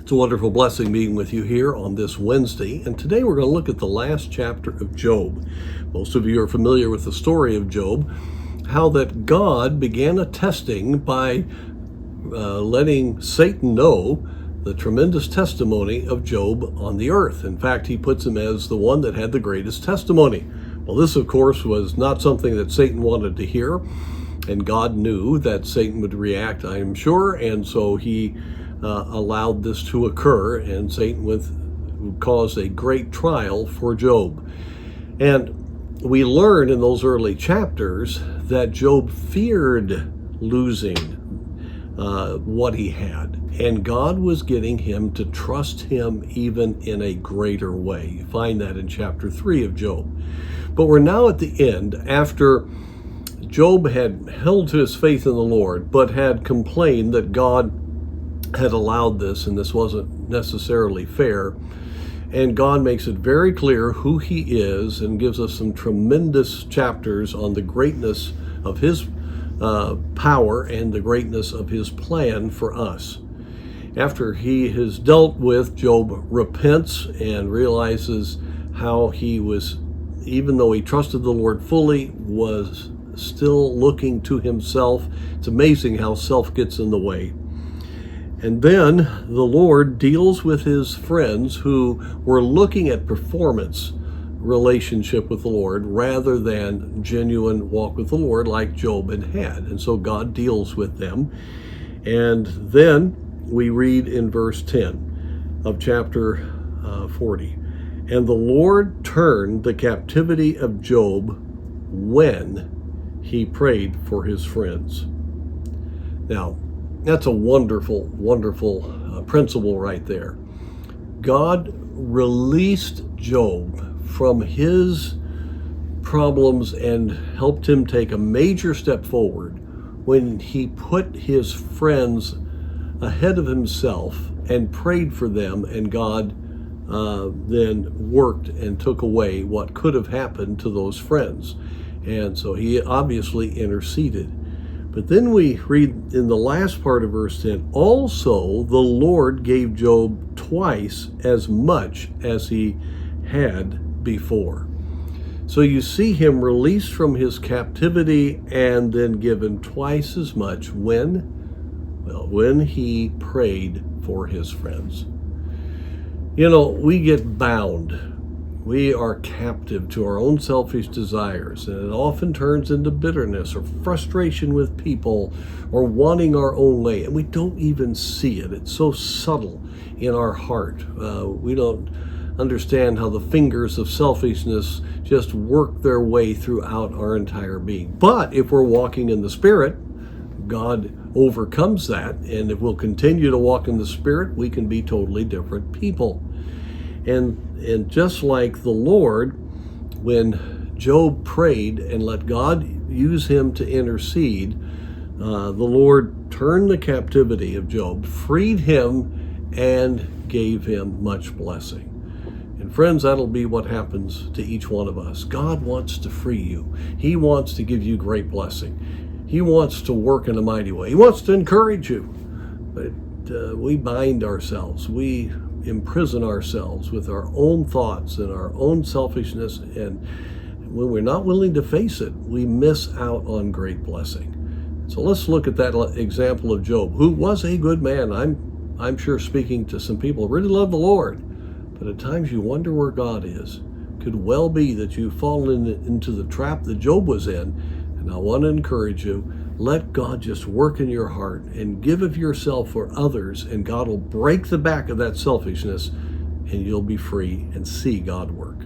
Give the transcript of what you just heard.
It's a wonderful blessing being with you here on this Wednesday, and today we're going to look at the last chapter of Job. Most of you are familiar with the story of Job, how that God began a testing by letting Satan know the tremendous testimony of Job on the earth. In fact, he puts him as the one that had the greatest testimony. Well, this, of course, was not something that Satan wanted to hear, and God knew that Satan would react, I am sure, and so he allowed this to occur, and Satan caused a great trial for Job. And we learn in those early chapters that Job feared losing what he had, and God was getting him to trust him even in a greater way. You find that in chapter 3 of Job. But we're now at the end, after Job had held to his faith in the Lord, but had complained that God had allowed this, and this wasn't necessarily fair. And God makes it very clear who he is and gives us some tremendous chapters on the greatness of his power and the greatness of his plan for us. After he has dealt with, Job repents and realizes how he was, even though he trusted the Lord fully, was still looking to himself. It's amazing how self gets in the way. And then the Lord deals with his friends who were looking at performance relationship with the Lord rather than genuine walk with the Lord like Job had had. And so God deals with them. And then we read in verse 10 of chapter 40, and the Lord turned the captivity of Job when he prayed for his friends. Now, that's a wonderful, wonderful principle right there. God released Job from his problems and helped him take a major step forward when he put his friends ahead of himself and prayed for them, and God then worked and took away what could have happened to those friends. And so he obviously interceded. But then we read in the last part of verse 10, also the Lord gave Job twice as much as he had before. So you see him released from his captivity and then given twice as much when? Well, when he prayed for his friends. You know, we get bound. We are captive to our own selfish desires, and it often turns into bitterness or frustration with people or wanting our own way, and we don't even see it. It's so subtle in our heart. We don't understand how the fingers of selfishness just work their way throughout our entire being. But if we're walking in the Spirit, God overcomes that, and if we'll continue to walk in the Spirit, we can be totally different people. And just like the Lord, when Job prayed and let God use him to intercede, the Lord turned the captivity of Job, freed him, and gave him much blessing. And friends, that'll be what happens to each one of us. God wants to free you. He wants to give you great blessing. He wants to work in a mighty way. He wants to encourage you. But we bind ourselves. We imprison ourselves with our own thoughts and our own selfishness, and when we're not willing to face it, we miss out on great blessing. So let's look at that example of Job, who was a good man. I'm sure speaking to some people who really love the Lord, but at times you wonder where God is. Could well be that you've fallen into the trap that Job was in, and I want to encourage you, let God just work in your heart and give of yourself for others, and God will break the back of that selfishness, and you'll be free and see God work.